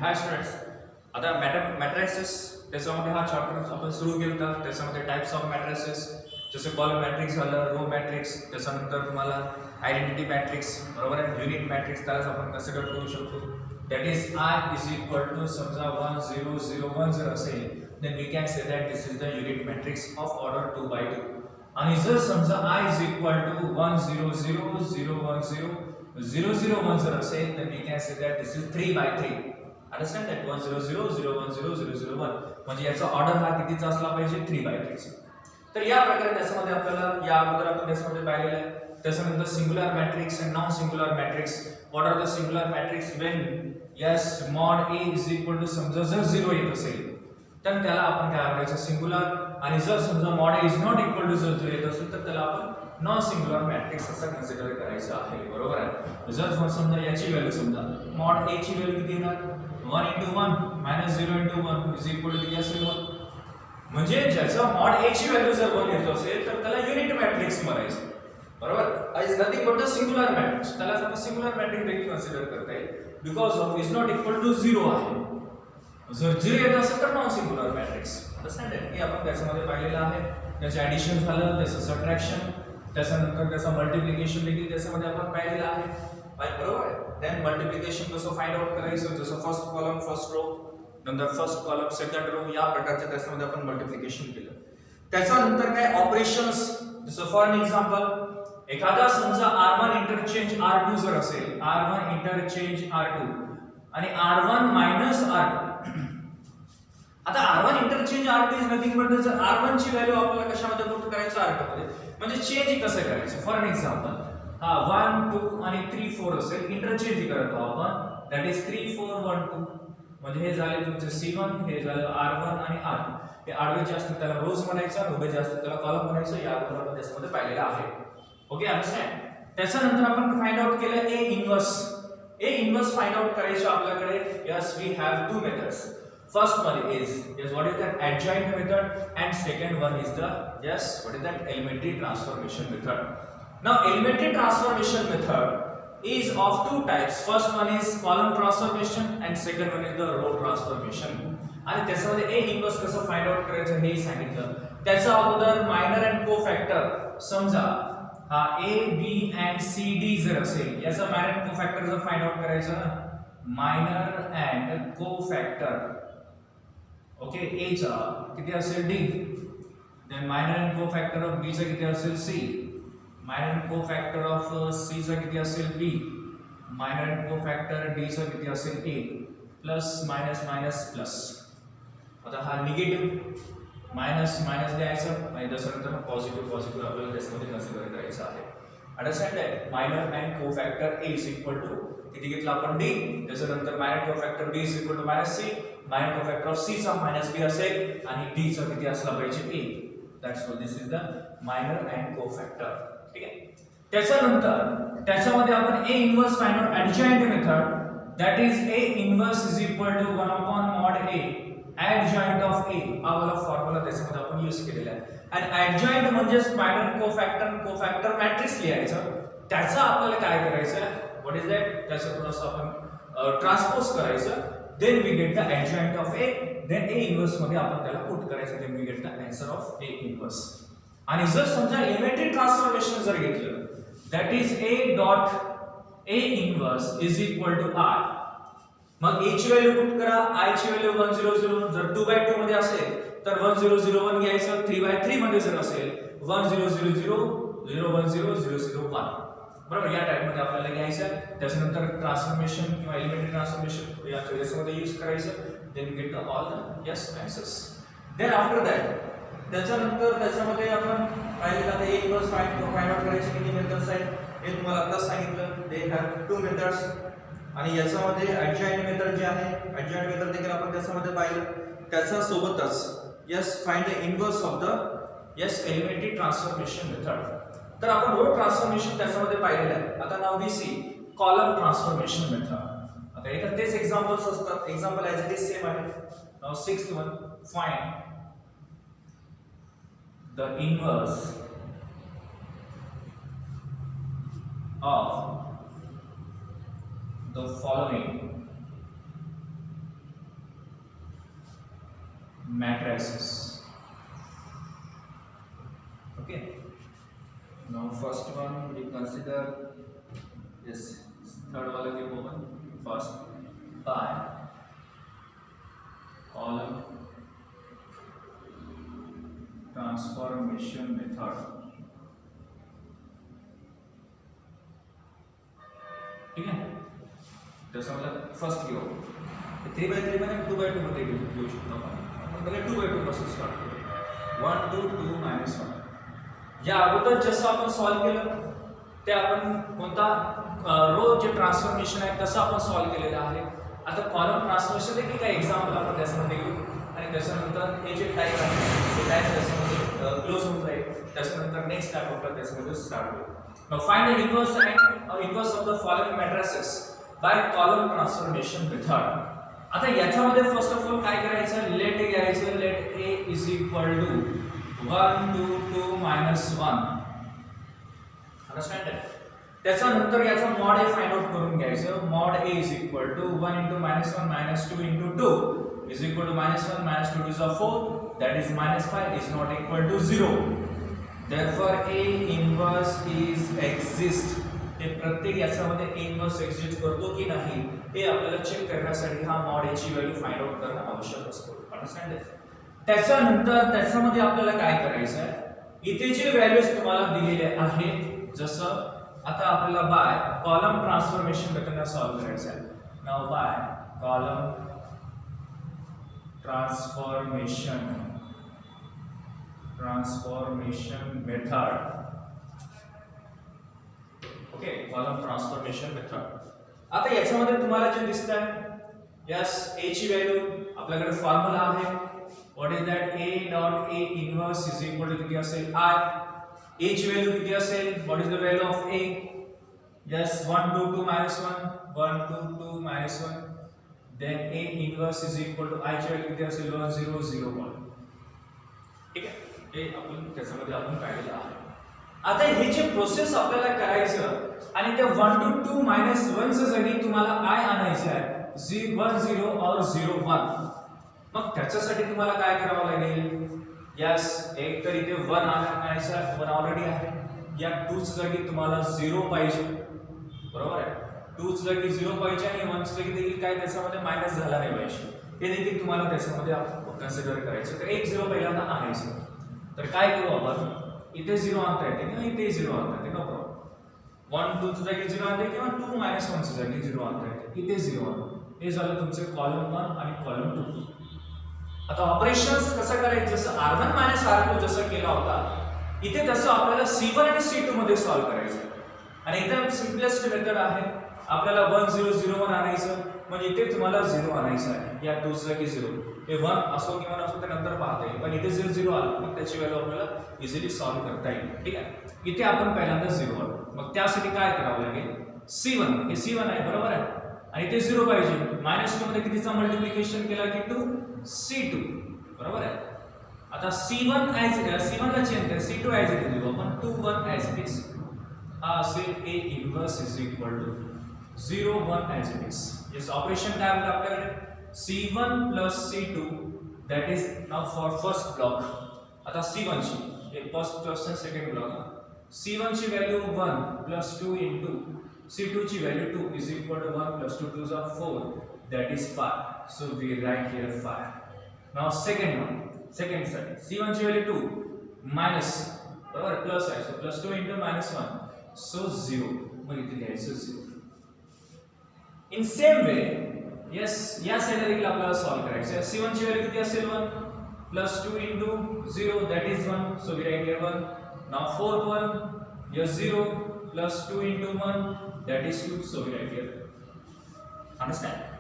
हाय students, आता matrices त्याच्यामध्ये हा चॅप्टर आपण सुरू केला. त्याच्यामध्ये टाइप्स ऑफ मॅट्रिसेस जसे कॉलम मॅट्रिक्स झालं, रो मॅट्रिक्स, त्याच्यानंतर तुम्हाला आयडेंटिटी मॅट्रिक्स, बरोबर आहे, युनिट मॅट्रिक्स त्यालाच आपण कन्सिडर करू शकतो. That is I is equal to समजा 1 0 0 1 0 असेल, then we can say that this is the unit matrix of order 2 by 2. आणि जर समजा i इज इक्वल टू 1 0 0 0 1 0 0 0 1 0 असेल, then we can say that this is 3 by 3. Understand that 1 0 0 0 1 0 0 0 1 म्हणजे याचा order हा कितीचा असला पाहिजे, 3 by 3 चा. तर या प्रकारे त्याच्यामध्ये आपल्याला या अगोदर आपण त्याच्यामध्ये पाहिलेलं आहे. त्याच्यानंतर सिंग्युलर मॅट्रिक्स आणि non singular matrix. What are the singular matrix? When yes mod a is equal to समजा जर 0 येत असेल तर त्याला आपण काय करायचं, सिंग्युलर. आणि जर समजा mod a is not equal to जर 0 येत असेल तर त्याला आपण नॉन सिंग्युलर मॅट्रिक्स असं कन्सिडर करायचं आहे, बरोबर आहे. जर समजा याची व्हॅल्यू समजा मॉड a ची व्हॅल्यू किती येणार, 1 * 1 - 0 * 1 इज इक्वल टू किती असेल, 1. म्हणजे ज्याचा मॉड a ची व्हॅल्यू जर 1 येत असेल तर त्याला युनिट मॅट्रिक्स म्हणायचं, बरोबर. Is nothing but the singular matrix. त्याला आपण सिंग्युलर मॅट्रिक्स देखील कन्सिडर करता येईल because of is not equal to 0 आहे. जर 0 येत असेल तर नॉन सिंग्युलर मॅट्रिक्स. अंडरस्टँड? हे आपण त्याच्यामध्ये पाहिलेलं आहे. त्याचे ॲडिशन झालं, त्याचं सबट्रॅक्शन, त्याच्यानंतर त्याचा मल्टिप्लिकेशन देखील त्याच्यामध्ये आपण पाहिलेलं आहे, बरोबर आहे. देन मल्टिप्लिकेशन कसं फाइंड आउट करायचं, जसं फर्स्ट कॉलम फर्स्ट रो, नंतर फर्स्ट कॉलम सेकंड रो, या प्रकारच्या त्याच्यामध्ये आपण मल्टिप्लिकेशन केलं. त्याच्यानंतर काय ऑपरेशन्स, जसं फॉर एन एक्झाम्पल एखादा समजा r1 इंटरचेंज r2 जर असेल, r1 इंटरचेंज r2 आणि r1 मायनस r2. आता r1 interchange r2 is nothing but जर r1 ची व्हॅल्यू आपल्याला कशामध्ये पुट करायचं, r2 मध्ये, म्हणजे चेंज कसं करायचं. फॉर एन एक्झाम्पल हा 1 2 आणि 3 4 असेल, इंटरचेंज करतो आपण, दॅट इज 3 4 1 2. म्हणजे हे झाले तुमचे c1, हे झालं r1 आणि r2. हे आडवे जे असतात त्याला रोज म्हणायचं, उभे जे असतात त्याला कॉलम म्हणायचं. या अगोदर आपण त्याच्यामध्ये पाहिलेलं आहे. Okay, understand? त्याच्यानंतर आपण फाइंड आउट केलं a inverse. a inverse find out करायचं आपल्याकडे. Yes, we have two methods. First one is yes, what is that adjoint method, and second one is the yes, what is that elementary transformation method. Now elementary transformation method is of two types. First one is column transformation and second one is the row transformation. आणि त्याच्यामध्ये a inverse कसं find out करायचं हे सांगितलं. त्याच्या अगोदर minor and कोफॅक्टर, समजा हा a b and c d जर असेल, याचा मायनर अँड कोफॅक्टर जर फाइंड आउट करायचं ना, minor and cofactor, okay, a चा किती असेल d, then minor and cofactor of b चा किती असेल c, minor and cofactor of c चा किती असेल b, minor and cofactor d चा किती असेल a, plus minus minus plus. आता हा निगेटिव्ह मायनस मायनस द्यायचं आणि त्याच्यानंतर पॉझिटिव्ह पॉझिटिव्ह आपल्याला त्याच्यामध्ये कन्सिडर करायचं आहे. Understand that? Minor and cofactor a is equal to किती घेतला आपण, d. त्याच्यानंतर minor cofactor b is equal to minus c, minor cofactor of c चा मायनस b असेल आणि d चा किती असला पाहिजे, a. That's what this is the minor and cofactor. ठीक आहे. त्याच्यानंतर त्याच्यामध्ये आपण a inverse find out adjoint method, that is a inverse is equal to 1 upon mod a adjoint of a. हा वाला फॉर्म्युला त्याच्यामध्ये आपण यूज केलेला आहे. आणि ॲडजॉइंट म्हणजे मायनर कोफॅक्टर कोफॅक्टर मॅट्रिक्स लिहायचं. त्याचा आपल्याला काय करायचं, व्हाट इज दॅट, त्याचं थोडंसं आपण ट्रान्सपोज करायचं. Then we get the adjoint of a, then a inverse मध्ये आपण त्याला पुट करायचं, then we get the answer of a inverse. आणि जर समजा एलिमेंटरी ट्रान्सफॉर्मेशन जर घेतलं, that is a dot a inverse is equal to r. मग a ची व्हॅल्यू पुट करा, i ची व्हॅल्यू 1 0 0, जर 2 by 2 मध्ये असेल तर 1 0 0 1 घ्यायचं, 3 by 3 मध्ये जर असेल 1 0 0 0 0 1 0 0 0 1, बरोबर. या टाइप मध्ये आपल्याला घ्यायचं. त्याच्यानंतर ट्रान्सफॉर्मेशन किंवा एलिमेंटरी ट्रान्सफॉर्मेशन या चॉईसमध्ये यूज करायचं, then we get all the yes answers. Then after that त्याच्यानंतर त्याच्यामध्ये आपण पाहिलेलं आता a इन्व्हर्स फाइंड आउट करायचे किती मेथड्स आहेत हे तुम्हाला आता सांगितलं. They have two methods. आणि याच्यामध्ये ॲडजॉइंट मेथड जे आहे, ॲडजॉइंट मेथड देखील आपण त्याच्यामध्ये पाहिलं. त्याच्या सोबतच yes find the inverse of the yes elementary transformation method. तर आपण रो ट्रान्सफॉर्मेशन त्याच्यामध्ये पाहिलेलं आहे. आता नाव we see column transformation method. आता इथे तेच एक्झाम्पल्स असतात, example as it is same आहे. नाव 6th one, find the inverse of the following matrices. Okay, now first one we consider, yes, third wala ke open first by column transformation method. ठीक है, जसं मतलब first घेऊ 3x3 मध्ये 2x2 मध्ये घेऊ शकतो आपण पहिले 2x2 पासून स्टार्ट करू. 1 2 2 -1. या अगोदर जसं आपण सॉल्व केलं ते आपण कोणता रो जे ट्रान्सफॉर्मेशन आहे तसं आपण सॉल्व केलेलं आहे. आता कॉलम ट्रान्सफॉर्मेशन देखील काही एक्झाम्पल आपण त्याच्यामध्ये घेऊ आणि त्याच्यानंतर हे जे टाईप आहे ते टाईप त्याच्यामध्ये क्लोज होऊन जाईल. त्याच्यानंतर नेक्स्ट टाईप आपला त्याच्यामध्ये स्टार्ट होईल. Now find the inverse and inverse of the following matrices by column transformation method. आता याच्यामध्ये फर्स्ट ऑफ ऑल काय करायचं, लेट ए घ्यायचं, let A is equal to 1 2 2 -1. Understand? त्याच्यानंतर याचा मॉड ए फाइंड आउट करून घ्यायचं. Mod A is equal to 1 * -1 -2 * 2 is equal to -1 -2 is 4, that is -5 is not equal to 0. Therefore A inverse is exist. ते प्रत्येक याच्यामध्ये A inverse exist करतो की नाही हे आपल्याला चेक करण्यासाठी हा मॉड A ची व्हॅल्यू फाइंड आउट करणं आवश्यक असतो. अंडरस्टँड? त्याच्यानंतर त्याच्यामध्ये आपल्याला काय करायचं आहे, इथे जे व्हॅल्यूज तुम्हाला दिलेले आहेत, जसं आता आपल्याला बाय कॉलम ट्रान्सफॉर्मेशन मेथडने सॉल्व करायचं आहे. Now bye column transformation method. Okay, column transformation method. आता याच्यामध्ये तुम्हाला जे दिसत आहे, यस, ए ची व्हॅल्यू आपल्याकडे फॉर्म्युला आहे. What is that? A dot A inverse is equal to किती असेल? आय. ए ची व्हॅल्यू किती असेल? What is the value of A? Yes, 1 2 2 -1 1 2 2 -1. Then A inverse is equal to I ची व्हॅल्यू किती असेल? 1 0 0 1. ठीक आहे, हे आपण त्याच्यामध्ये आपण पाहिलेलं आहे. आता हे जे प्रोसेस आपल्याला करायचं आणि त्या 1 to 2 -1 च्या जागी तुम्हाला आय आणायचे आहे 1 0 और 0 1. मग त्याच्यासाठी तुम्हाला काय करावं लागेल? यस, एक तर इथे 1 आणायचं आहे, 1 ऑलरेडी आहे. या 2 च्या जागी तुम्हाला 0 पाहिजे, बरोबर आहे? 2 च्या जागी 0 पाहिजे आणि 1 च्या जागी देखील काय त्याच्यामध्ये मायनस झाला नाही पाहिजे. हे देखील तुम्हाला त्याच्यामध्ये कन्सिडर करायचं. तर एक 0 पहिल्यांदा आणायचं. तर काय करू आपण, इथे 0 आणता येते किंवा इथे 0 आणता येते, नो प्रॉब्लेम. 1 2 च्या जागी 0 आणता येते किंवा 2 -1 च्या जागी 0 आणता येते. इथे 0 आणा. हे झालं तुमचे कॉलम 1 आणि कॉलम 2. आता ऑपरेशन्स कसं करायचं, जसं R1 - R2 जसं केला होता इथे तसं आपल्याला C1 आणि C2 मध्ये सॉल्व करायचं. आणि एकदम सिम्पलेस्ट मेथड आहे. आपल्याला 1 0 0 1 आणायचं, म्हणजे इथे तुम्हाला 0 आणायचं आहे. या 2 च्या जागी 0, हे 1 असो किंवा नसो ते नंतर पाहता येईल, पण इथे 0 0 आलं मग त्याची व्हॅल्यू आपल्याला इझिली सॉल्व करता येईल. ठीक आहे, इथे आपण पहिल्यांदा 0 आणू. मग त्यासाठी काय करावं लागेल, C1 हे C1 आहे, बरोबर आहे, आणि इथे 0 पाहिजे. -2 मध्ये कितीचा मल्टिप्लिकेशन केला की 2 C2, बरोबर आहे. आता C1 ला चेंज करा, C2 ॲज इट इज लिहू आपण, 2 1 ॲज इट इज. हा असेल A inverse is equal to 0 1 as it is. Yes, operation काय आपलं आपल्याकडे C1 + C2 that is now for first block. आता C1 ची हे फर्स्ट आणि सेकंड ब्लॉक. C1 ची व्हॅल्यू 1 + 2 * C2 ची value 2 is equal to 1 + 2 2 = 4, that is 5. So we write here 5. Now second साठी C1 ची व्हॅल्यू 2 मायनस, बरोबर, प्लस आहे, सो +2 * -1 सो 0. मग इथे लिहायचं 0. इन सेम वे यस, या साइडला देखील आपल्याला सॉल्व करायचं आहे. C1 ची व्हॅल्यू किती असेल? 1 + 2 * 0 that is 1, so we write here 1. Now fourth one, yes, 0 + 2 * 1 that is 2, so we write here. Understand?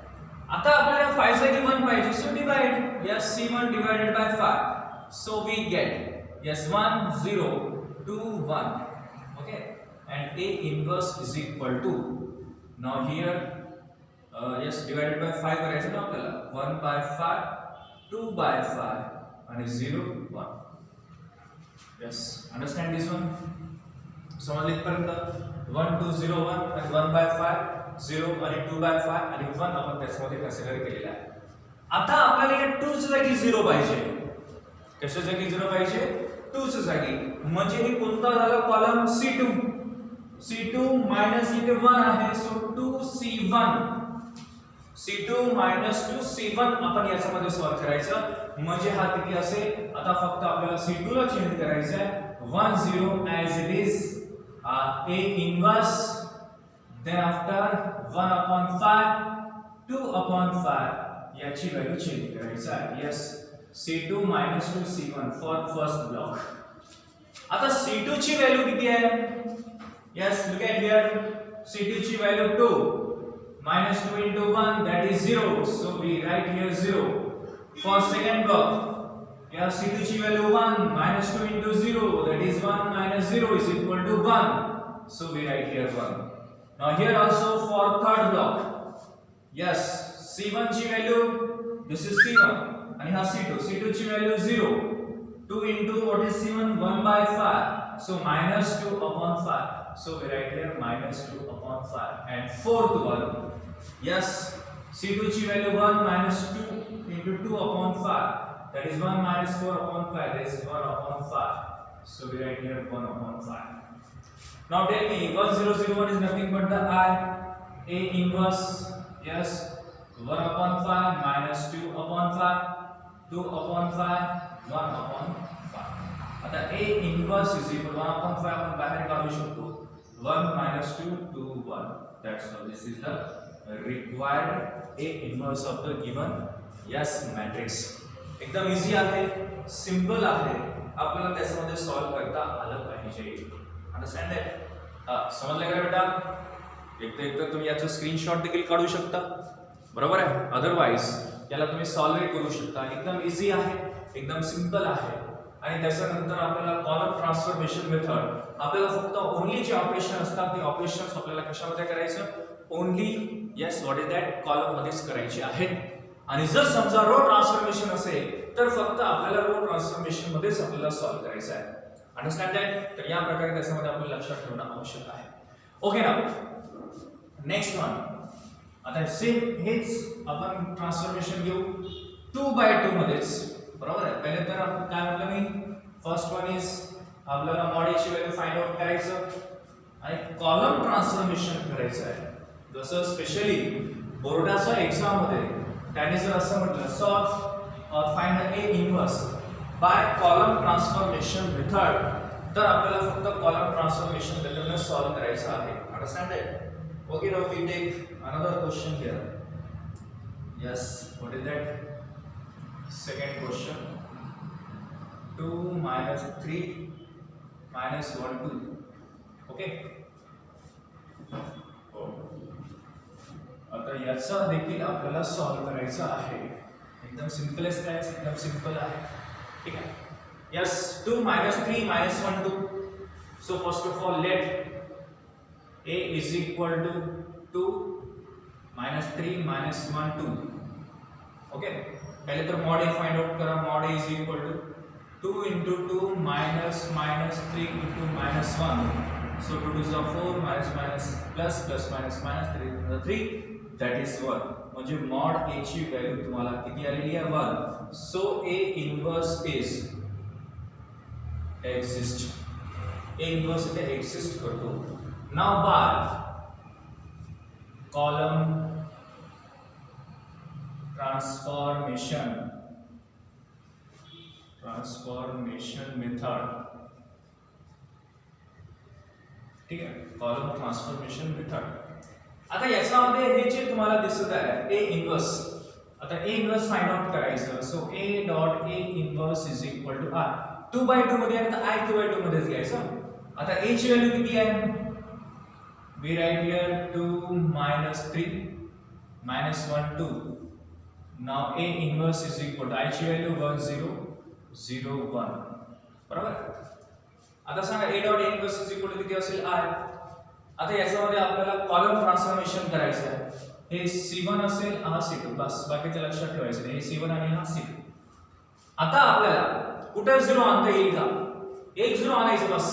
आता आपल्याला 5 जागी 1 पाहिजे, so divide. Yes, C1 divided by 5, so we get yes 1 0 2 1. Okay, and A inverse is equal to, now here yes, divided by 5 करायचं ना आपल्याला, 1/5 2/5 आणि 0 1. yes, understand this one? समजले इथपर्यंत? 1 2 0 1 आणि 1/5 0 आणि 2/5 आणि 1 आपण त्याच्यामध्ये कन्सिडर केलेला आहे. आता आपल्याला या 2 च्या जागी 0 पाहिजे. कशा जागी 0 पाहिजे? 2 च्या जागी. म्हणजे हे कोणता झाला कॉलम? C2. C2 मायनस इथे 1 आहे, so 2C1. C2 minus 2C1 आपण याच्यामध्ये सॉल्व करायचं. म्हणजे हा किती असेल? आता फक्त आपल्याला C2 ला चेंज करायचं आहे. 1 0 as it is. A inverse, then after 1/5, 2/5 याची व्हॅल्यू चेंज करायची आहे. Yes, C2 minus 2C1 for first block. आता C2 ची व्हॅल्यू किती आहे? Yes, look at here. C2 ची value 2 minus 2 into 1, that is 0. So we write here 0. For second block, yeah, C2 ची value 1 minus 2 into 0, that is 1 minus 0 is equal to 1. So we write here 1. Now here also for third block, yes, C1 ची value, this is C1 आणि हा C2. C2 ची value 0. 2 into what is C1? 1/5. So minus 2/5. So we write here minus 2/5. And fourth one, yes, C2 ची value 1 minus 2 into 2/5. That is 1 minus 4/5. That is 1/5. So we write here 1/5. Now tell me, 1001 is nothing but the I. A inverse, yes, 1/5 minus 2/5. 2/5, 1/5. आता A inverse is equal 1/5 आपण बाहेर काढू शकतो. 1 minus 2 to 1. That's all. This is the required A inverse of the given yes matrix. एकदम easy आहे, simple आहे. आपल्याला त्याच्यामध्ये सॉल्व करता आलं पाहिजे. अंडरस्टँड आहे? समजलं का बेटा? एक तर तुम्ही याचं स्क्रीनशॉट देखील काढू शकता, बरोबर आहे. अदरवाइज याला तुम्ही सॉल्व करू शकता. एकदम इझी आहे, एकदम सिंपल आहे. आणि त्याच्यानंतर आपल्याला कॉलम ट्रान्सफॉर्मेशन मेथड, आपल्याला फक्त ओनली जे ऑपरेशन असतात ते ऑपरेशन्स आपल्याला कशामध्ये करायचं? Only yes what is that column मध्येच करायचे आहेत. आणि जर समजा रो ट्रान्सफॉर्मेशन असेल तर फक्त आपल्याला रो ट्रान्सफॉर्मेशन मध्येच आपल्याला सॉल्व करायचं आहे. Understand that? तर या प्रकारे त्याच्यामध्ये आपल्याला लक्षात ठेवणं आवश्यक आहे. ओके ना, नेक्स्ट वन. आता सेम हेच आपण ट्रान्सफॉर्मेशन घेऊ 2/2 मध्येच, बरोबर आहे. पहिले तर आपण काय म्हटलं मी, फर्स्ट वन इज आपल्याला मॉड ची व्हॅल्यू फाइंड आउट करायचं आणि कॉलम ट्रान्सफॉर्मेशन करायचं आहे. जसं स्पेशली बोर्डाच्या एक्झाम मध्ये त्याने जर असं म्हटलं सॉल्व और find A inverse by column transformation method, तर आपल्याला फक्त कॉलम ट्रान्सफॉर्मेशन मेथडने सॉल्व करायचं आहे. Understand it? Okay, now we take another question here. Yes, what is that? Second question. 2 minus 3 minus 1 2. Okay, आता याचा देखील आपल्याला सॉल्व करायचं आहे. एकदम सिंपलेस्ट आहे, एकदम सिंपल आहे. ठीक आहे. Yes, 2 minus 3 minus 1 2. So first of all let A is equal to 2 minus 3 minus 1 2. Okay, पहले तो mod A फाइंड आउट करा. mod A is equal to 2 into 2 minus minus 3 into minus 1. So 2 to the 4 minus minus plus plus minus minus 3 to the 3, that is 1. म्हणजे mod A ची value तुम्हाला किती आलेली आहे? 1. So A inverse is exist. A inverse इथे exist करतो. Now by column transformation method, ठीक आहे, कॉलम ट्रान्सफॉर्मेशन मेथड. आता याच्यामध्ये हे जे तुम्हाला दिसत आहे A इनवर्स, आता A इनवर्स फाइंड आउट करायचं. So A dot A inverse is equal to I. 2/2 मध्ये आहे तर I 2/2 मध्येच घ्यायचं. आता A ची व्हॅल्यू किती आहे? We write here 2 minus 3 minus 1 2. Now A inverse is equal to I ची व्हॅल्यू 1 0 0 1, बरोबर. आता सांगा A dot A inverse is equal to किती असेल? I. आता याच्यामध्ये आपल्याला कॉलम ट्रान्सफॉर्मेशन करायचं आहे. हे C1 असेल, हा C2, बस बाकीचं लक्षात ठेवायचं. हे C1 आणि हा C2. आता आपल्याला कुठे 0 आणता येईल का? एक 0 आणायचं बस.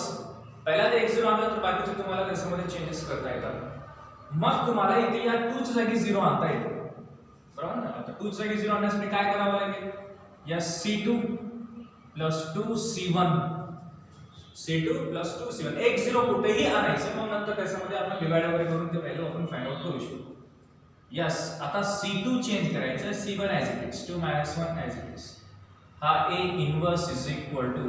पहिला ते 1 0 आणलं तर बाकीचे तुम्हाला त्याच्यामध्ये चेंजेस करता येतात. मग तुम्हाला इथे या 2 च्या जागी 0 आणता येते, बरोबर ना. आता 2 च्या जागी 0 आणण्यासाठी काय करावं लागेल? या C2 plus 2 C1 C2 plus 2 C1 एक 0 कुठेही आणायचं, मग नंतर त्याच्यामध्ये आपण डिवाइड वगैरे करून ते व्हॅल्यू आपण फाइंड आउट करू शकतो. यस, आता C2 चेंज करायचं, C1 as it is, 2 - 1 as it is. हा A inverse is equal to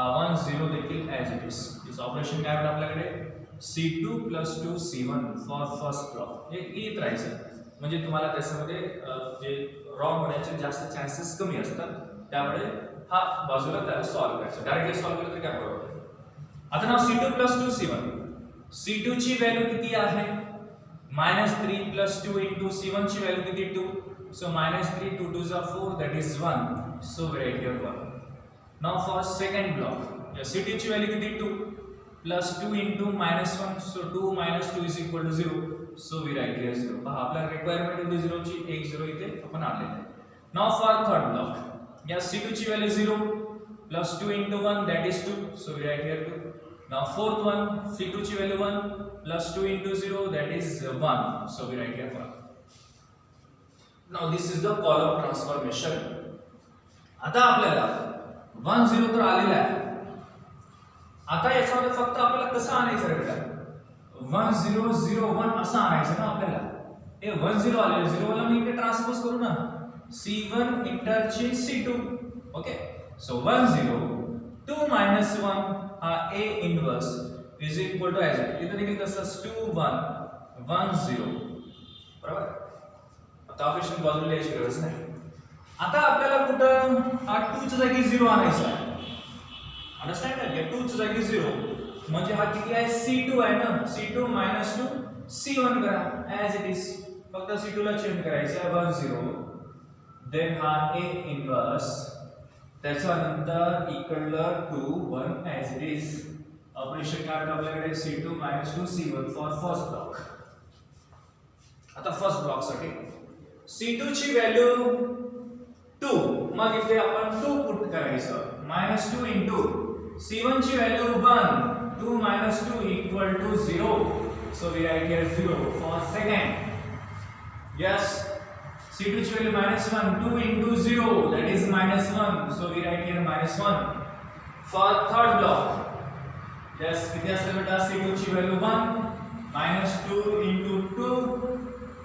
1 0 देखील ॲज इट इज. याचं ऑपरेशन काय होतं आपल्याकडे? C2 plus 2 C1 for first block. हे लिहित राहायचं, म्हणजे तुम्हाला त्याच्यामध्ये जे रॉंग होण्याचे जास्त चान्सेस कमी असतात. त्यामुळे हा बाजूला त्याला सॉल्व्ह करायचं. डायरेक्टली सॉल्व्ह केलं तर काय बरोबर. आता नाव C2 प्लस 2 C1. C2 ची व्हॅल्यू किती आहे? -3 प्लस 2 इंटू C1 ची व्हॅल्यू किती? 2. So -3 2 2 are 4, that is 1. So we write here 1. Now for second block, C2 ची व्हॅल्यू किती? 2 plus 2 into -1, so 2 - 2 is equal to 0. So we write here 0. पहा आपला requirement होती 0 ची, 1 0 इथे आपण आणलेले आहे. Now for third block, या C2 ची value 0 plus 2 into 1, that is 2. So we write here 2. Now fourth one, C2 ची value 1 plus 2 into 0, that is 1. So we write here 1. Now this is the column transformation. आता आपल्याला 1 0 तर आलेला आहे. आता याच्यामध्ये फक्त आपल्याला कसं आणायचं रे बेटा? 1 0 0 1 असं आणायचं ना आपल्याला. हे 1 0 आलेलं, 0 ला मी इकडे ट्रान्सपोज करू ना, C1 interchange C2. Okay, so 1 0 2 - 1 हा A inverse is equal to as it. इथे देखील कसं 2 1 1 0. बरोबर. आता ऑपरेशन बाजूला लिहायची गरज नाही. आता आपल्याला कुठं हा 2 च्या जागी 0 आणायचा आहे. अंडरस्टँड ना? या 2 च्या जागी 0 म्हणजे हा किती आहे? C2 आहे ना. C2 - 2 C1 करा ॲज इट इज. फक्त C2 ला चेंज करायचं आहे 1 0. देन हा A इनवर्स, त्याच्यानंतर इकडलं 2 1 ॲज इट इज. ऑपरेशन काय होतं आपल्याकडे? C2 - 2 C1 for first block. आता फर्स्ट ब्लॉक साठी C2 ची व्हॅल्यू 2, मग इथे आपण 2 पुट करायचं. -2 इंटू C1 ची value 1, 2 - 2 equal to 0. So we write here 0 for second. Yes, C2 ची value -1, 2 into 0, that is -1. So we write here -1 for third block. Yes, किती असेल बेटा? C2 ची value 1, -2 into 2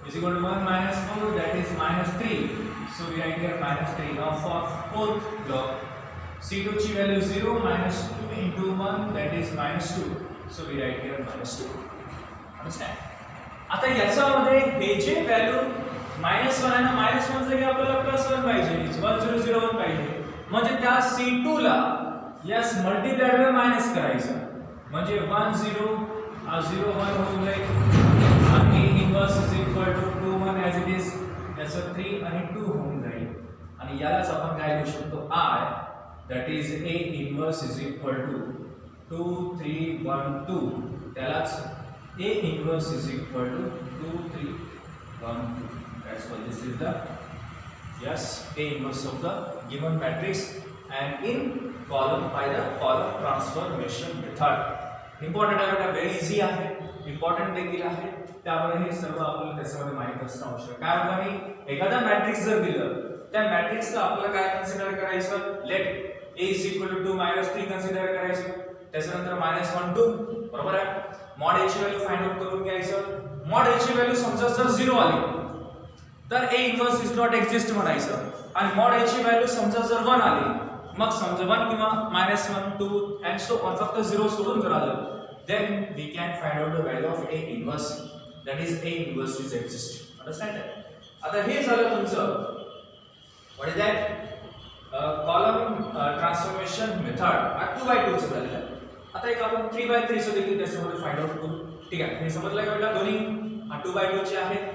is equal to 1 - 4, that is -3. So we write here -3. Now for fourth block, C2 ची value 0 - 2 into 1, that is -2. So we write here -2. Understand? आता याच्यामध्ये हे जे value -1 आहे ना, -1 जागी आपल्याला +1 पाहिजे, 1 0 0 1 पाहिजे. म्हणजे त्या C2 ला यस मल्टिप्लाइड बाय मायनस करायचं. म्हणजे 1 0 0 1 होऊन जाईल. A inverse is equal to 2 1 as it is. याचं 3 आणि 2 होऊन जाईल. आणि यालाच आपण काय लिहू शकतो? I, that is A inverse is equal to 2 3 1 2. त्यालाच A inverse is equal to 2 3 1 2. That's why this is the A inverse of the given matrix and in column by the column transformation method. Important आहे बेटा, very easy आहे, important देखील आहे. त्यामुळे हे सर्व आपल्याला त्याच्यामध्ये माहित असणं आवश्यक आहे. काय होतं मी एखादा मॅट्रिक्स जर दिलं, त्या मॅट्रिक्सला आपल्याला काय कन्सिडर करायचं? Let A is equal to 2 - 3 consider करायचं. त्याच्यानंतर -1 2. बरोबर आहे. मॉड A ची व्हॅल्यू फाइंड आउट करून घ्यायचं. मॉड A ची व्हॅल्यू समजा जर 0 आली तर A inverse is not exist म्हणायचं. आणि मॉड A ची व्हॅल्यू समजा जर 1 आली, मग समजा 1 किंवा -1 2 अँड सो ऑन, फक्त 0 सोडून जर आलं, then we can find out the value of A inverse, that is A inverse is existing. Understand that? आता हे झालं तुमचं what is that column transformation method. 2x2 चं झालेलं आहे. आता एक आपण 3x3 चं देखील त्याच्यामध्ये फाइंड आउट करू. ठीक आहे, हे समजलं का बेटा? दोन्ही 2x2 चे आहेत.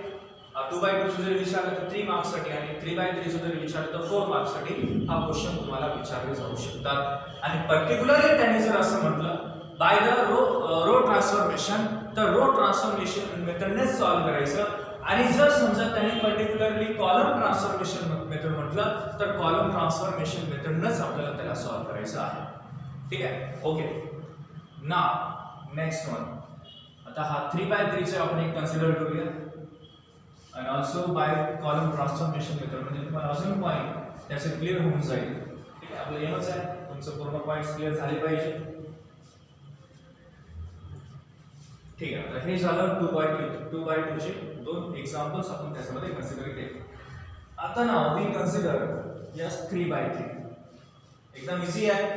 2x2 चं जर विचारलं तर 3 मार्क्स साठी आणि 3x3 चं जर विचारलं तर 4 मार्क्स साठी हा क्वेश्चन तुम्हाला विचारले जाऊ शकतात. आणि पर्टिक्युलरली त्यांनी जर असं म्हटलं बाय द रो ट्रान्सफॉर्मेशन, तर रो ट्रान्सफॉर्मेशन मेथडने सॉल्व्ह करायचं. आणि जर समजा त्यांनी पर्टिक्युलरली कॉलम ट्रान्सफॉर्मेशन मेथड म्हटलं तर कॉलम ट्रान्सफॉर्मेशन मेथडनेच आपल्याला त्याला सॉल्व्ह करायचं आहे. ठीक आहे, ओके. Now next one. आता हा 3x3 चे आपण एक कन्सिडर करूया. आणि also bye column transformation method, म्हणजे तुम्हाला अजून पॉईंट त्याचे क्लिअर होऊन जाईल. ठीक आहे, आपलं एमच आहे तुमचं पूर्ण पॉईंट्स क्लिअर झाले पाहिजे. ठीक आहे, तर हे झालं 2x2 चे दोन एक्झाम्पल्स आपण त्याच्यामध्ये कन्सिडर केले. आता ना वी कन्सिडर यस 3x3. एकदम इझी आहे,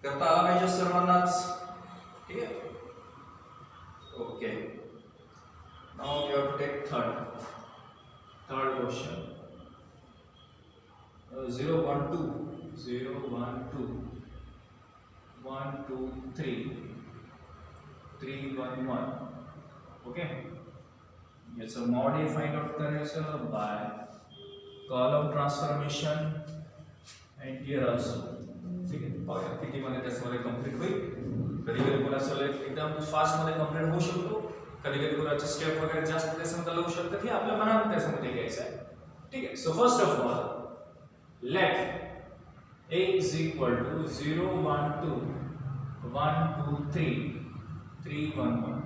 करता आला पाहिजे सर्वांनाच. ठीक आहे, okay. Now we have to take third question. 0 1 2 0 1 2 1 2 3 3 1 1. Okay, याचं मॉड फाइंड आउट करायचं bye column transformation and here also. ठीक आहे, बघा किती मध्ये त्याच्यामध्ये कंप्लीट होईल. कधी कधी कोणाचं एकदम फास्ट मध्ये कंप्लीट होऊ शकतो, कधी कधी कोणाचे स्टेप वगैरे जास्त त्याच्यामध्ये लावू शकतात. हे आपल्या मनात त्याच्यामध्ये घ्यायचं आहे. ठीक आहे, so first of all let a is equal to 0 1 2 1 2 3 3 1 1.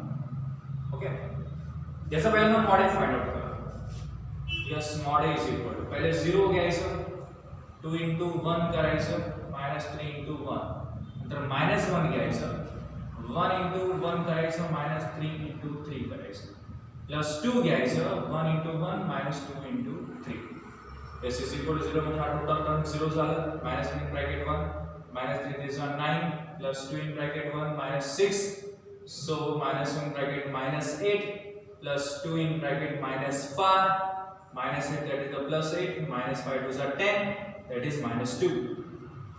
Okay, याचा पहिल्यांदा मॉड फाइंड आउट करा. Yes, mod is equal to पहिले 0 घ्यायचं, 2 into 1 करायचं, -3 into 1. नंतर -1 घ्यायचं, 1 into 1 करायचं, -3 into 3 करायचं, +2 घ्यायचं, 1 into 1 -2 into 3. this is equal to 0 म्हणजे हा टोटल टर्म 0 झालं. -3 in bracket 1 -3 is 9 +2 in bracket 1 -6, so -1 in bracket -8 +2 in bracket -5 -8 that is the +8 -5 is 10 that is -2.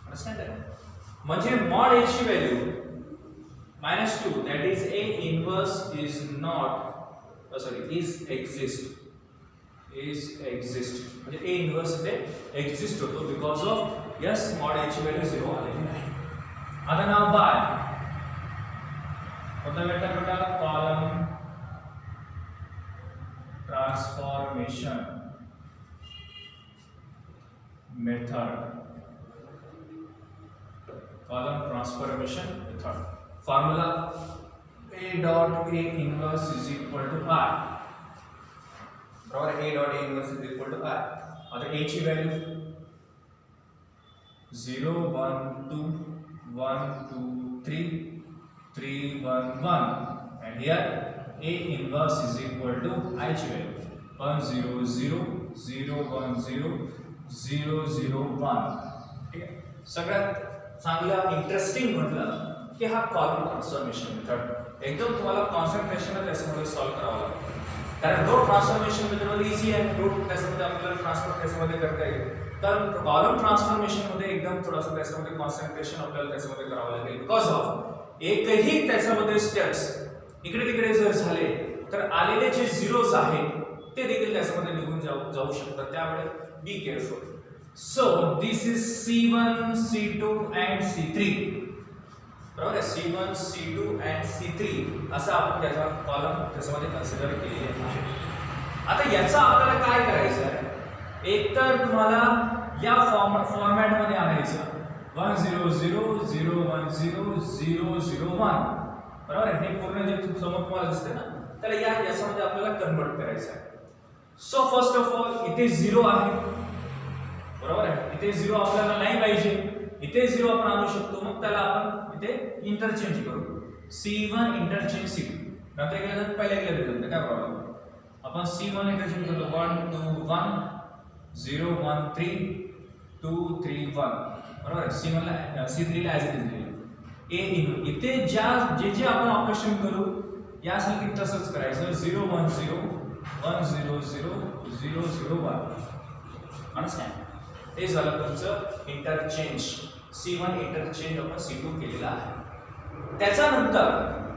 Understand that? म्हणजे mod a ची value -2 that is a inverse is not exist म्हणजे a inverse इथे exist होतो because of yes mod a ची value 0 आलेली नाही. आता नाव bye कोणता वेक्टर भेटला, column transformation method. column transformation method. Formula a dot a inverse is equal to r. बरोबर, a dot a inverse is equal to r. आता a ची value 0 1 2 1 2 3 3 1 1 and here a inverse is equal to I ची value 1 0 0 0 1 0 0 0 1. ठीक आहे, सगळ्यात चांगलं interesting म्हटलं की हा कॉलम ट्रान्सफॉर्मेशन मेथड एकदम तुम्हाला कॉन्सन्ट्रेशन त्याच्यामध्ये सॉल्व्ह करावं लागतं. कारण रो ट्रान्सफॉर्मेशन मेथड इझी आहे, रो त्याच्यामध्ये आपल्याला ट्रान्सफर त्याच्यामध्ये करता येईल. कारण कॉलम ट्रान्सफॉर्मेशन मध्ये एकदम थोडंसं त्याच्यामध्ये कॉन्सन्ट्रेशन आपल्याला त्याच्यामध्ये करावं लागेल. बिकॉज ऑफ एकही त्याच्यामध्ये स्टेप्स इकडे तिकडे जर झाले तर आलेले जे झिरोज आहेत ते देखील त्याच्यामध्ये निघून जाऊ शकतात. त्यामुळे be careful. So this is C1, C2 and C3. बरोबर आहे, C1, C2 and C3 असं आपण त्याचा कॉलम त्याच्यामध्ये कन्सिडर केलेले आहे. आता याचा आपल्याला काय करायचं आहे, एकतर तुम्हाला या फॉर्मॅटमध्ये आणायचं 1 0 0 0 1 0 0 0 1. बरोबर आहे, हे पूर्ण जे समोर तुम्हाला दिसते ना त्याला याच्यामध्ये आपल्याला कन्वर्ट करायचं आहे. सो फर्स्ट ऑफ ऑल इथे 0 आहे, बरोबर आहे, इथे 0 आपल्याला नाही पाहिजे, इथे 0 आपण आणू शकतो. मग त्याला आपण इथे इंटरचेंज करू, C1 इंटरचेंज C2. नंतर केलं तर पहिले केलं तरी काय प्रॉब्लेम. आपण C1 इंटरचेंज करतो 1 2 1 0 1 3 2 3 1. बरोबर आहे, C1 ला C3 ला ॲज इट इज लिहिलं. a इथे जे आपण ऑपरेशन करू यासाठी तसंच करायचं 0 1 0 1 0 0 0 0 1. अंडरस्टँड? हे झालं तुमचं इंटरचेंज. C1 इंटरचेंज आपण C2 केलेला आहे. त्याच्यानंतर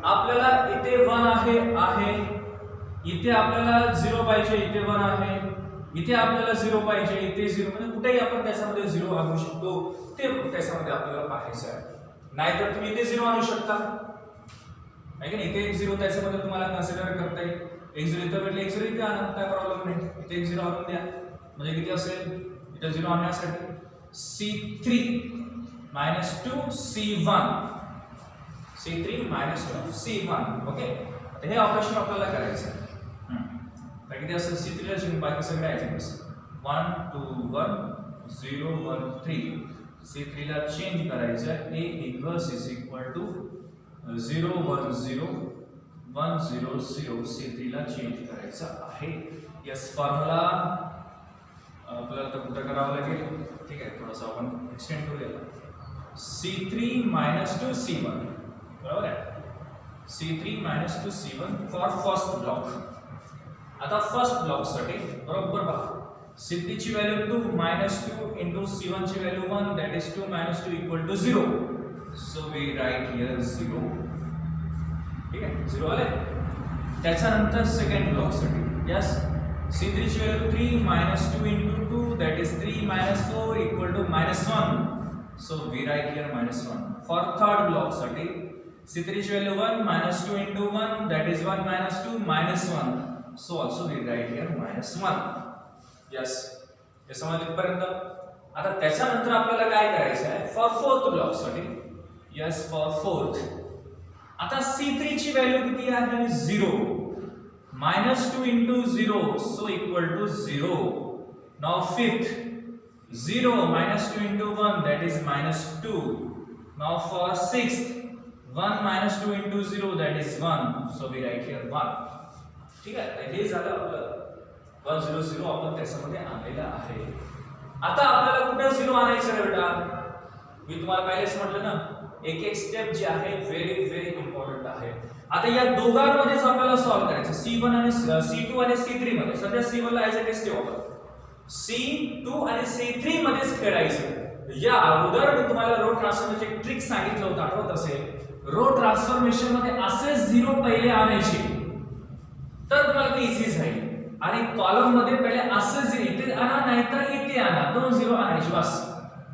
आपल्याला इथे 1 आहे, इथे आपल्याला 0 पाहिजे, इथे 1 आहे, इथे आपल्याला 0 पाहिजे, इथे 0, म्हणजे कुठेही आपण त्याच्यामध्ये 0 आणू शकतो. ते त्याच्यामध्ये आपल्याला पाहायचं आहे. नाहीतर तुम्ही इथे 0 आणू शकता, आहे की नाही. इथे 1 0 त्याच्यामध्ये तुम्हाला कन्सिडर करता येईल. 1 0 इथे भेटले, 1 0 इथे आणा, काय प्रॉब्लेम नाही. इथे 1 0 आणून द्या, म्हणजे किती असेल इथे 0 आणण्यासाठी C3 -2 C1 C3 -2 C1. Okay, आता हे ऑपरेशन आपल्याला करायचं आहे. तर किती असेल C3 ला चेंज बाकी सगळे ॲजिटिव्स 1 2 1 0 1 3 C3 ला चेंज करायचं A inverse is equal to 0 1 0 1 0 0 C3 ला चेंज करायचं आहे. यस फॉर्म्युला आपल्याला तर कुठं करावं लागेल. ठीक आहे, थोडंसं आपण एक्सटेंड करूया. C3 minus 2 C1 बरोबर आहे. C3 minus 2 C1 for first block. आता फर्स्ट ब्लॉक साठी बरोबर बघा C3 ची व्हॅल्यू 2 minus 2 into C1 ची value 1 that is 2 minus 2 equal to 0. So we write here 0. ठीक आहे, 0 आले. त्याच्यानंतर सेकंड ब्लॉक साठी यस C3 ची value 3 minus 2 into 2 that is 3 minus 4 equal to -1. So we write here -1. For third block साठी C3 ची value 1 minus 2 into 1 that is 1 minus 2 -1. So also we write here -1. Yes. हे समजलं पर्यंत. आता त्याच्यानंतर आपल्याला काय करायचं आहे फॉर फोर्थ ब्लॉक साठी. यस फॉर फोर्थ आता C3 ची व्हॅल्यू किती आहे 0 -2 into 0 so equal to 0. Now fifth 0 minus 2 into 1 that is -2. Now for sixth 1 minus 2 into 0 that is 1. So we write here 1. ठीक आहे, हे झालं आपलं 1 0 0 आपण त्याच्यामध्ये आणलेलं आहे. आता आपल्याला कुठे 0 आणायचं आहे बेटा. मी तुम्हाला पहिलेच म्हटलं ना एक एक स्टेप जी आहे व्हेरी व्हेरी इम्पॉर्टंट आहे. आता या दोघांमध्येच आपल्याला सॉल्व करायचं C1 आणि C2 आणि C3 मध्ये. सध्या C1 ला ॲज इट इज ठेवू आपण. C2 आणि C3 मध्येच खेळायचं. या अगोदर मी तुम्हाला रो ट्रान्सफॉर्मेशनची एक ट्रिक सांगितलं होतं आठवत असेल. रो ट्रान्सफॉर्मेशन मध्ये असे 0 पहिले आणायचे तर तुम्हाला ते इझी जाईल. आणि कॉलम मध्ये पहिले असे इथे आणा नाहीतर इथे आणा 2 0 आणायचे बस.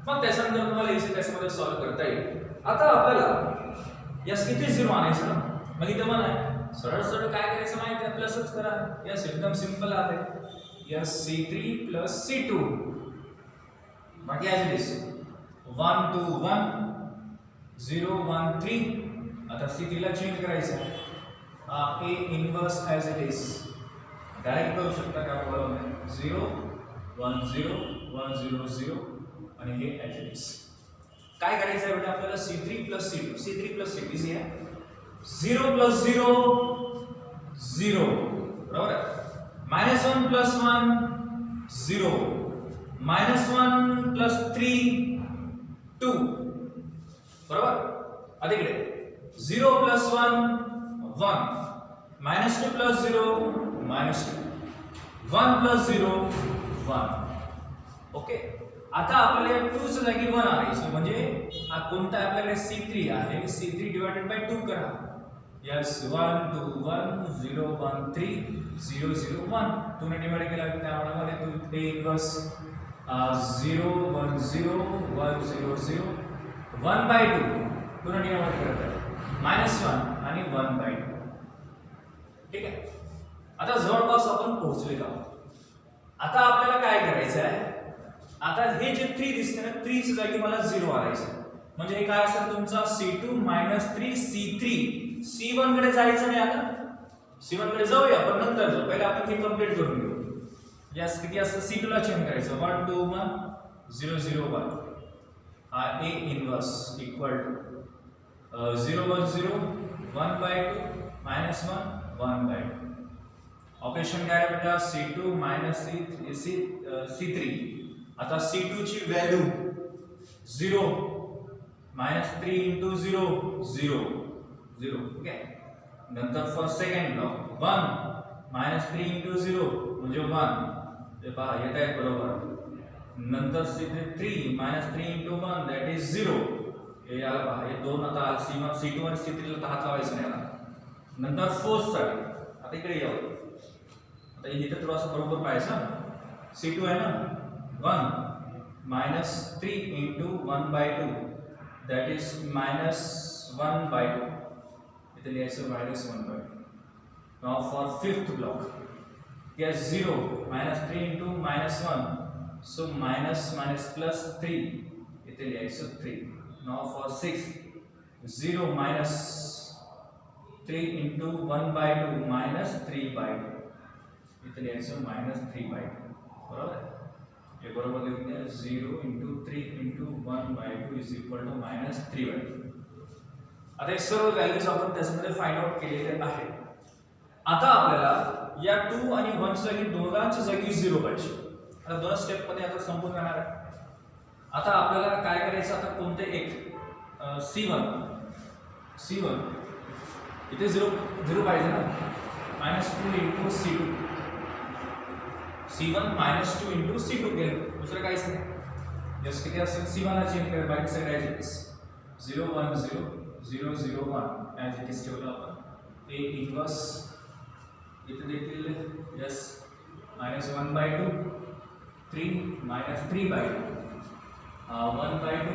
मग त्याच्यानंतर तुम्हाला इझी त्याच्यामध्ये सॉल्व करता येईल. आता आपल्याला यस किती 0 आणायचं ना. मग इथे मन आहे सरळ सरळ काय करायचं माहिती आहे प्लसच करा. यस एकदम सिंपल आहे. यस C3 plus C2 बाकी ॲज इट इज 1 2 1 0 1 3. आता C3 ला चेंज करायचं आहे. A inverse as it is direct करू शकता का बरोबर 0 1 0 1 0 0 आणि हे ॲज इट इज. काय करायचं आहे बेटा आपल्याला C3 plus C2 C3 plus C2 easy आहे. 0 plus 0 0 बरोबर आहे. -1 plus 1 0 -1 plus 3 2 बरोबर. आता इकडे 0 plus 1 1 -2 plus 0 -2 1 plus 0 1. ओके. आता आपल्याला 2 च्या जागी 1 आणायचं म्हणजे हा कोणता आपल्याकडे C3 आहे. C3 डिवाइडेड बाय 2 करा. यस 1 2 1 0 1 3 0 0 1 2 ने डिवाइड केला त्यामुळे 2 A इन्व्हर्स 0 1 0 1 0 0 1 by 2 2 ने डिवाइड करत आहे -1 आणि 1 by 2. ठीक आहे. आता जवळपास आपण पोहोचलेलो आहोत. आता आपल्याला काय करायचं आहे. आता हे जे 3 दिसते ना 3 च्या जागी मला 0 आणायचं म्हणजे हे काय असेल तुमचा C2 -3 C3. C1 कडे जायचं नाही. आता C1 कडे जाऊया पण नंतर जाऊ. पहिले आपण हे कंप्लीट करून घेऊ. यस किती असतं C2 ला चेंज करायचं 1 2 1 0 0 1. हा A inverse equal to 0 1 0 1 by 2 -1 1 by 2. Operation काय आहे बेटा C2 C3. आता C2 ची व्हॅल्यू 0 -3 into 0 0 0. ओके. नंतर फॉर सेकंड ब्लॉक 1 -3 into 0 म्हणजे 1. हे पहा येत आहे बरोबर. नंतर C3 -3 into 1 that is 0. हे याला पहा हे दोन आता C2 आणि C3 ला हात लावायचं नाही. नंतर फोर्थ साठी आता इकडे येऊ. आता इथे थोडासा बरोबर पाहायचं. C2 आहे ना 1 -3 into 1 by 2 that is -1 by 2. इथे लिहायचं -1 by 2. Now for fifth block yes 0 -3 into -1 so minus +3 इथे लिहायचं 3. Now for sixth 0 -3 into 1 by 2 -3 by 2. इथे लिहायचं -3/2 बरोबर आहे. हे बरोबर लिहून घ्या 0 × 3 × 1/2 इज इक्वल टू -3/2. आता हे सर्व व्हॅल्यूज आपण त्याच्यामध्ये फाइंड आउट केलेले आहेत. आता आपल्याला या 2 आणि 1 जागी दोघांच्या जागी 0 पाहिजे. आता दोन स्टेप मध्ये आता संपून जाणार आहे. आता आपल्याला काय करायचं, आता कोणते एक C1 इथे 0 पाहिजे ना, -2 × C2. C1 -2 × C2 केलं, दुसरं काहीच नाही. जस किती असेल C1 ची इकडे बाकी सगळे as it is 0 1 0 0 0 1 as it is ठेवलं आपण. A इन्व्हर्स इथे देखील यस -1/2 3 -3/2 1/2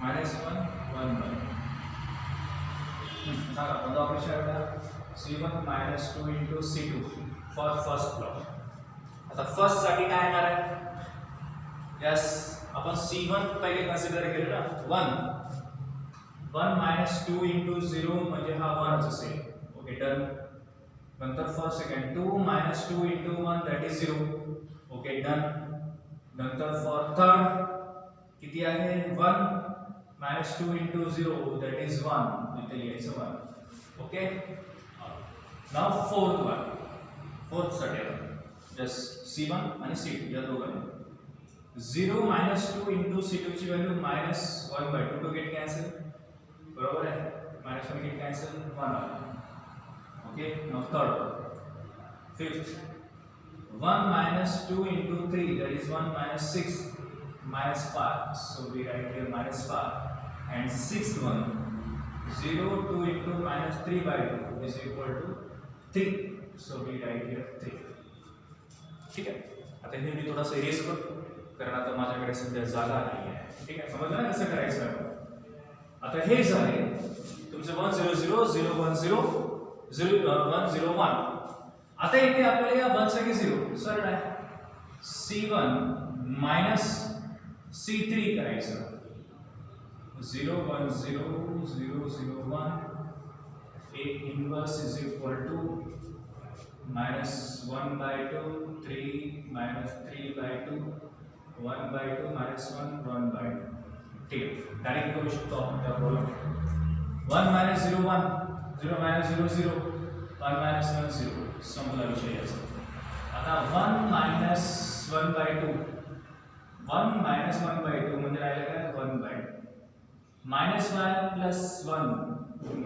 -1 1/2. सांगा कोणता ऑपरेशन आहे? C1 -2 × C2 for first block. आता फर्स्ट साठी काय येणार आहे? यस आपण C1 पहिले कन्सिडर केलं ना 1 -2 × 0 म्हणजे हा 1 असेल. Okay done. नंतर for second 2 -2 × 1 that is 0. Okay done. नंतर फॉर थर्ड किती आहे 1 -2 × 0 दॅट इज 1. इथे लिहायचं 1. ओके नाउ फोर्थ साठी जस्ट C1 आणि C2 या दोघांना 0 -2 × C2 ची व्हॅल्यू -1/2 टू गेट कॅन्सल. बरोबर आहे. -1 get cancel 1. Okay now third fifth 1 -2 × 3 that is 1 -6 -5, so we write here -5. And sixth one 0 2 × -3/2 is equal to 3, so we write here 3. ठीक आहे. आता हे मी थोडासा इरेज करतो कारण आता माझ्याकडे सध्या जागा नाही आहे. ठीक आहे, समजलं ना कसं करायचं आहे. आता हे झाले तुमचे 1 0 0 0 1 0 0 1 0 1. आता इथे आपल्याला या 1 साठी 0 सरळ आहे. C1 -C3 करायचं. 0 1 0 0 0 1 A inverse is equal to -1/2 3 -3/2 1/2 -1 1/2. ठीक आहे, डायरेक्ट करू शकतो आपण त्या प्रॉब्लेम. 1 -0 1 0 -0 0 1 -1 0 संपला विषय याचा. आता 1 -1/2 1 -1/2 म्हणजे राहिलं काय 1/2 -1 + 1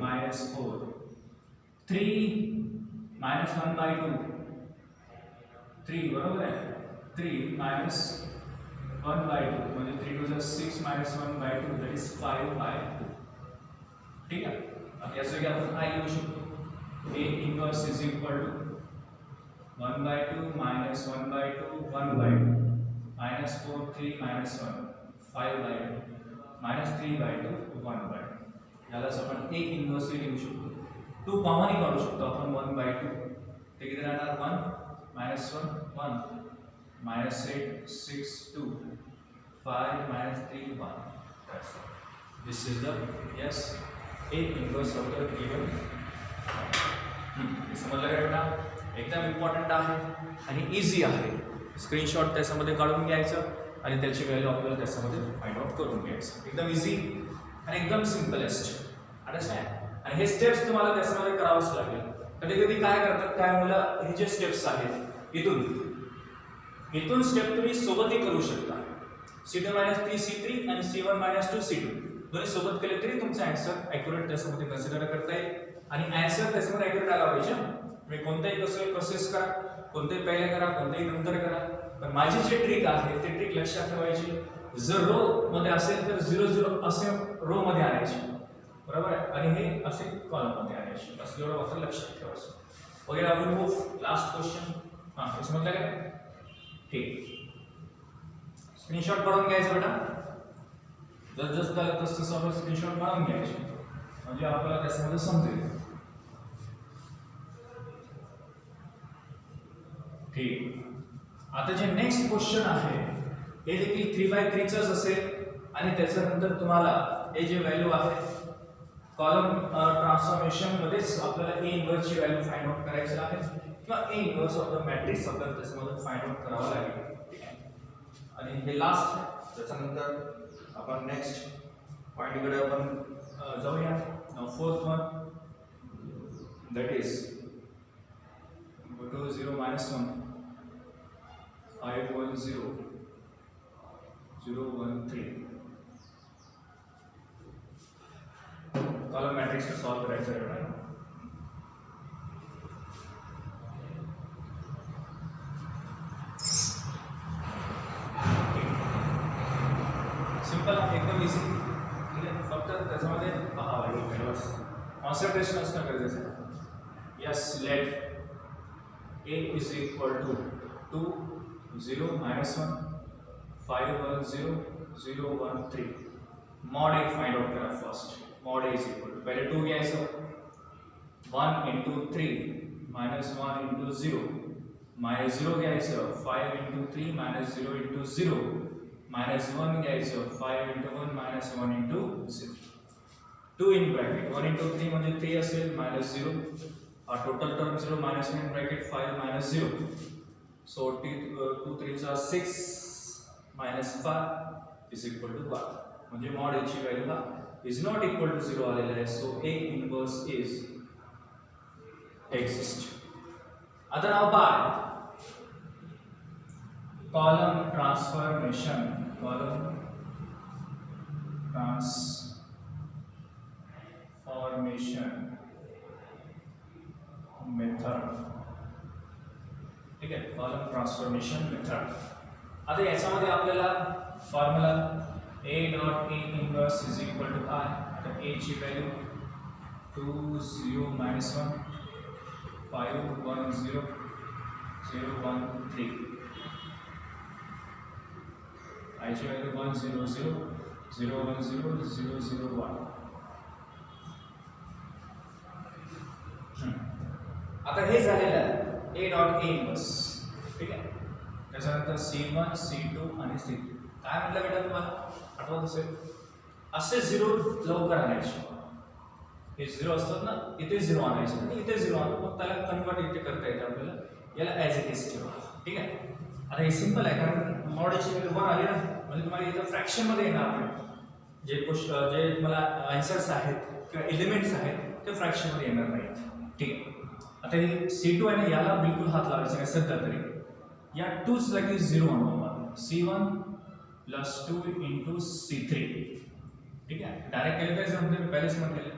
-4 3 -1/2 3 बरोबर आहे. 3 -1/2 म्हणजे 3 2 6 -1/2 that is 5/2. ठीक आहे. आता याचं की आपण काय लिहू शकतो? A inverse is equal to 1/2 -1/2 1/2 -4 3 -1 5/2 -3/2 1/2. यालाच आपण A inverse लिहू शकतो. 2 कॉमन काढू शकतो आपण 1/2. ते किती राहणार 1 -1 1 -8 6 2 5 -3 1. This is the yes A inverse of the given. समजलं का बेटा? एकदम इम्पॉर्टंट आहे आणि इझी आहे. स्क्रीनशॉट त्याच्यामध्ये काढून घ्यायचं आणि त्याची व्हॅल्यू आपल्याला त्याच्यामध्ये फाइंड आउट करून घ्यायचं. एकदम इझी आणि एकदम सिम्पलेस्ट. अंडरस्टँड? आणि हे स्टेप्स तुम्हाला त्याच्यामध्ये करावंच लागेल. कधी कधी काय करतात काय मुलं, हे जे स्टेप्स आहेत इथून स्टेप तुम्ही सोबतही करू शकता. C2 -3 C3 आणि C1 -2 C2 दोन्ही सोबत केले तरी तुमचा आन्सर ॲक्युरेट त्याच्यामध्ये कन्सिडर करता येईल. आणि आन्सर त्याच्यामध्ये ॲक्युरेट आला पाहिजे. तुम्ही कोणताही कसं प्रोसेस करा, कोणतेही पहिले करा, कोणतेही नंतर करा, पण माझी जी ट्रिक आहे ते ट्रिक लक्षात ठेवायची. जर रो मध्ये असेल तर 0 0 असे रो मध्ये आणायची. बरोबर आहे. आणि हे असे कॉलम मध्ये आणायचे. असं एवढं मात्र लक्षात ठेवायचं. वगैरे आपण मूव लास्ट क्वेश्चन. हां हे समजलं काय? ठीक. स्क्रीनशॉट काढून घ्यायचं बेटा. जसं झालं तसं आपण स्क्रीनशॉट काढून घ्यायचे म्हणजे आपल्याला त्याच्यामध्ये समजेल. ठीक. आता जे नेक्स्ट क्वेश्चन आहे हे देखील 3/3 चंच असेल आणि त्याच्यानंतर तुम्हाला हे जे व्हॅल्यू आहे कॉलम ट्रान्सफॉर्मेशन मध्येच आपल्याला A इन्व्हर्स ची व्हॅल्यू फाइंड आउट करायची आहे. किंवा A inverse of the matrix आपल्याला त्याच्यामधून फाइंड आउट करावं लागेल. ठीक आहे. आणि हे लास्ट आहे. त्याच्यानंतर आपण नेक्स्ट पॉईंटकडे आपण जाऊया. Fourth one that is go to 0 minus 1 5 1 0 0 1 3 column matrix को सॉल्व करायचं आहे ना. सिंपल एकदम इझी. ठीक आहे. फक्त त्याच्यामध्ये पाहावं लागेल कॉन्सन्ट्रेशन असणं गरजेचं आहे. Yes, let a is equal to 2 0 minus 1 5 1 0 0 1 3. mod a find out करा first. mod a is equal to पहले 2 घ्यायचं 1 into 3 minus 1 into 0 minus 0 घ्यायचं 5 into 3 minus 0 into 0 minus 1 घ्यायचं 5 into 1 minus 1 into 0. 2 in bracket 1 into 3 म्हणजे 3 असेल minus 0. Total term 0 minus 1 in bracket 5 minus 0. So 2 3s are 6 minus 5 is equal to 1. म्हणजे mod a ची value is not equal to 0 आलेला आहे. So a inverse is exist. आता now by column transformation method. ठीक आहे. Column transformation method. आता याच्यामध्ये आपल्याला formula a dot a inverse is equal to i. तर a ची व्हॅल्यू 2 0 minus 1 5 1 0 0 1 3. i ची व्हॅल्यू 1 0 0 0 1 0 0 0 1. आता हे झालेलं आहे a डॉट a इनवर्स. ठीक आहे. त्याच्यानंतर c1 c2 आणि c3. काय म्हटलं बेटा तुम्हाला आठवत असेल असे 0 लवकर आणायचे. हे 0 असतात ना इथे 0 आणायचे आणि इथे 0 आणतो मग त्याला कन्वर्ट इथे करता येते आपल्याला. याला ॲज इट इज ठेवा. ठीक आहे. आता हे सिंपल आहे कारण mod ची व्हॅल्यू 1 आली ना म्हणजे तुम्हाला इथं फ्रॅक्शन मध्ये येणार नाही. जे तुम्हाला आन्सर्स आहेत किंवा एलिमेंट्स आहेत ते फ्रॅक्शन मध्ये येणार नाहीत. ठीक आहे. आता हे C2 आहे ना याला बिलकुल हात लावायचा नाही सध्या तरी. या 2 जागी 0 आणू आपण. C1 plus 2 into C3. ठीक आहे. डायरेक्ट केलं तर जमते. पहलेच म्हटलेलं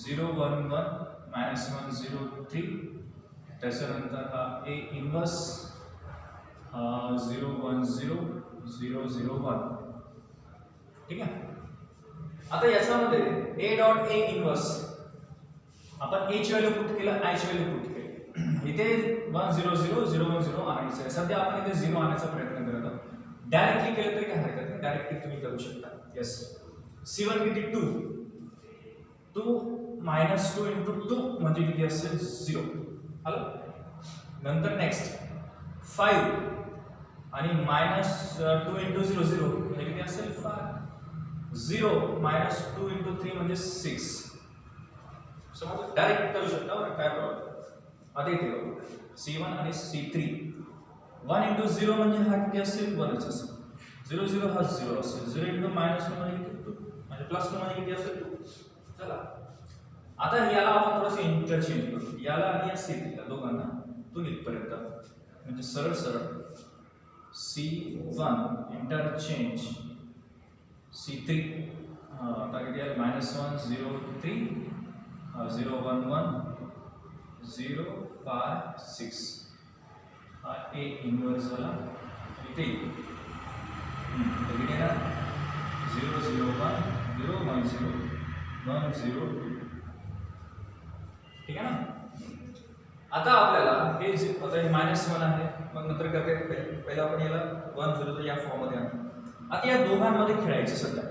0 1 1 मायनस 1 0 3. त्याच्यानंतर हा a इनवर्स 0 1 0 0 0 1. ठीक आहे. आता याच्यामध्ये a डॉट a इनवर्स आपण a ची व्हॅल्यू पुट केलं i ची व्हॅल्यू पुट केली. इथे 1 0 0 0 1 0 आणायचं आहे. सध्या आपण इथे 0 आणायचा प्रयत्न करत आहोत. डायरेक्टली केलं तरी काय हरकत नाही. डायरेक्टली तुम्ही करू शकता. येस. c1 किती 2 मायनस 2 इंटू 2 म्हणजे किती असेल 0. हॅलो. नंतर नेक्स्ट 5 आणि मायनस 2 इंटू 0 0 म्हणजे किती असेल 5. 0 मायनस 2 इंटू 3 म्हणजे 6. समज डायरेक्ट करू शकता बरं काय प्रॉब्लेम. आता इथे C1 आणि C3 1 इंटू 0 म्हणजे हा किती असेल 1च असेल. 0 0 हा 0 असेल. 0 इंटू मायनस 1 म्हणजे किती 2 म्हणजे प्लस 2 म्हणजे किती असेल 2. चला आता याला आपण थोडंसं इंटरचेंज करू. याला आणि या C3 ला दोघांना तून इथपर्यंत म्हणजे सरळ सरळ C1 इंटरचेंज C3 आता किती आहे -1 0 3 0 1 1 0 5 6. हा a इनवर्स वाला इथे किती आहे 0 0 1 0 1 0 1 0 2. ठीक आहे ना. आता आपल्याला हे जे आता हे -1 आहे मग नंतर करते पहिला आपण याला 1 0 या फॉर्म मध्ये आणू. आता या दोघांमध्ये खेळायचे सध्या.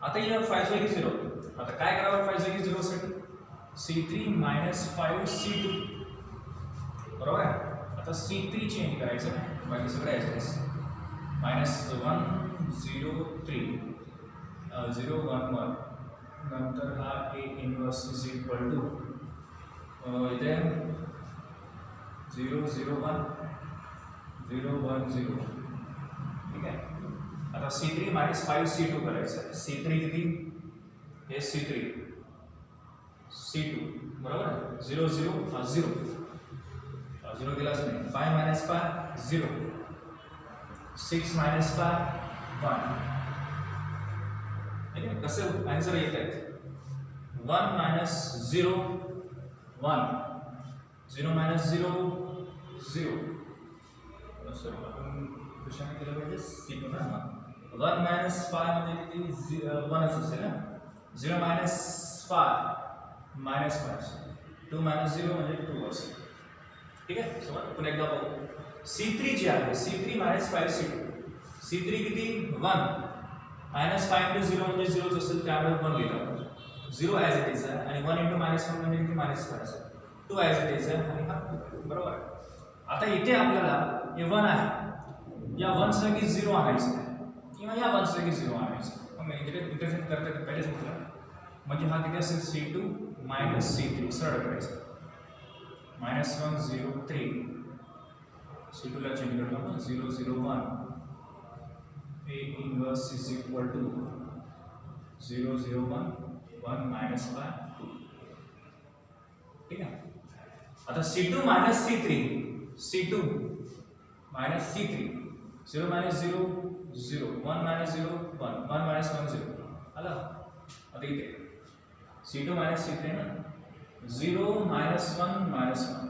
आता या 5 जागी 0. आता काय करावं 5 जागी 0 साठी C3 -5 C2 बरोबर आहे. आता C3 चेंज करायचं नाही बाकी सगळं यायचं -1 0 3 0 1 1. नंतर हा a inverse is equal to इथे 0 0 1 0 1 0. ठीक आहे. आता C3 मायनस 5 C2 करायचं आहे. C3 किती? हे C3 C2 बरोबर आहे. 0 0 हा 0 0 गेलाच नाही. 5 मायनस 5 0 6 मायनस 5 1. ठीक आहे. कसे आन्सर येत आहेत? 1 मायनस 0 1 0 मायनस 0 0. सॉरी आपण कशाने केलं पाहिजे? C2 ना. 1 मायनस 5 म्हणजे किती? 1च असेल ना. 0 मायनस 5 मायनस 5. 2 मायनस 0 म्हणजे 2 असेल. ठीक आहे. समज पुन्हा एकदा बघू. C3 जे आहे C3 मायनस 5 C2. C3 किती? 1 मायनस 5 इंटू 0 म्हणजे 0च असेल, त्यामुळे 1 लिहिलं आपण. 0 ॲज इट इज आहे आणि 1 इंटू मायनस 1 म्हणजे किती? मायनस 5 असेल. 2 ॲज इट इज आहे आणि हा 2 बरोबर आहे. आता इथे आपल्याला हे 1 आहे, या 1 जागी 0 आणायचं आहे किंवा या 1 जागी 0 आणायचं आहे. मग इथे इंटरसेक्ट करता पहिलेच म्हटलं म्हणजे हा किती असेल? C2 मायनस C3 सरळ करायचं. -1 0 3 C2 ला चेंज करतो आपण 0 0 1 A inverse is equal to 0 0 1 1 minus 5 2. ठीक आहे. आता C2 minus C3 C2 minus C3 0 minus 0 0 1 minus 0 1 1 minus 1 0 आला. आता इथे C2 मायनस C3 ना 0 minus 1 minus 1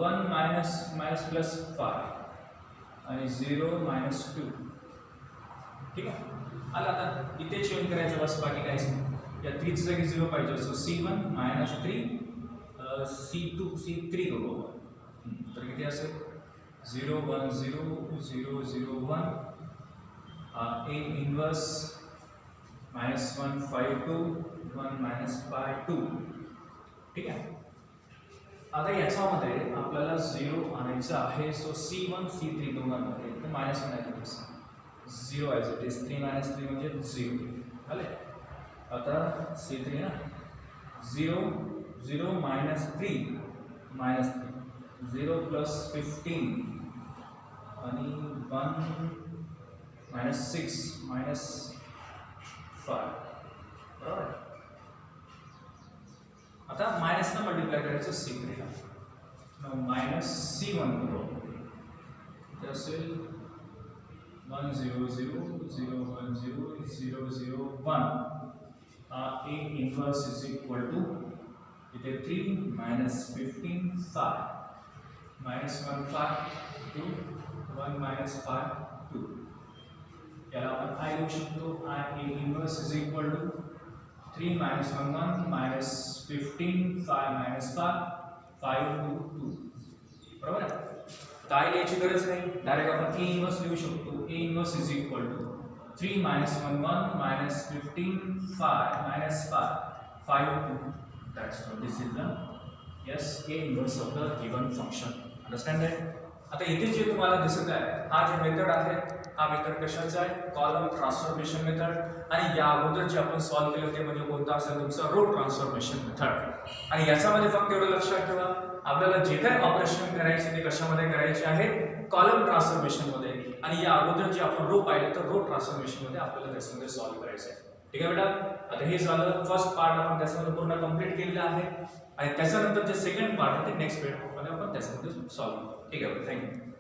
1 minus minus plus 5 आणि 0 मायनस 2. ठीक आहे. आला. आता इथे चेंज करायचं बस, बाकी काहीच नाही. या 3 च्या जागी 0 पाहिजे असतो. C1 मायनस 3 C2 C3 करू आपण. तर किती असेल? 0 1 0 0 0 1 A इनवर्स -1 5 2 1 मायनस 5 2. ठीक आहे. आता याच्यामध्ये आपल्याला 0 आणायचं आहे. सो C1 C3 दोघांमध्ये तर -1 आहे 0 ॲज इट इज. 3 मायनस 3 म्हणजे 0 आले. आता C3 ना 0 0 मायनस 3 मायनस 3 0 प्लस 15 आणि 1 मायनस 6 मायनस 5 बरोबर. आता मायनसनं मल्टिप्लाय करायचं C3 ला. मायनस C1 बरोबर ते असेल 1 0 0 0 1 0 0 0 1 A inverse is equal to इथे 3 minus 15 5 minus 1 5 2 1 minus 5 2. याला आपण I लिहू शकतो. I A inverse is equal to 3 minus 1 1 minus 15 5 minus 5 5 2 2 बरोबर आहे. काय लिहायची गरज नाही, डायरेक्ट आपण A इन्व्हर्स लिहू शकतो. A inverse is equal to 3 minus 1 1 minus 15 5 minus 5 2. That's so this is the yes A inverse of the given function. Understand that? आता इथे जे तुम्हाला दिसत आहे हा जे मेथड आहे हा मेथड कशाचा आहे? Column transformation method. आणि या अगोदर जे आपण सॉल्व केलं ते म्हणजे कोणता असेल तुमचा रो ट्रान्सफॉर्मेशन मेथड. आणि याच्यामध्ये फक्त एवढं लक्षात ठेवा आपल्याला जे काही ऑपरेशन करायचे ते कशामध्ये करायचे आहे? कॉलम ट्रान्सफॉर्मेशन मध्ये. आणि या अगोदर जे आपण रो पाहिले तर रो ट्रान्सफॉर्मेशन मध्ये आपल्याला त्याच्यामध्ये सॉल्व करायचं आहे. ठीक आहे बेटा. आता हे झालं फर्स्ट पार्ट आपण त्याच्यामध्ये पूर्ण कंप्लीट केलेलं आहे आणि त्याच्यानंतर जे सेकंड पार्ट आहे ते नेक्स्ट मध्ये आपण त्याच्यामध्ये सॉल्व करू. ठीक आहे. थँक्यू.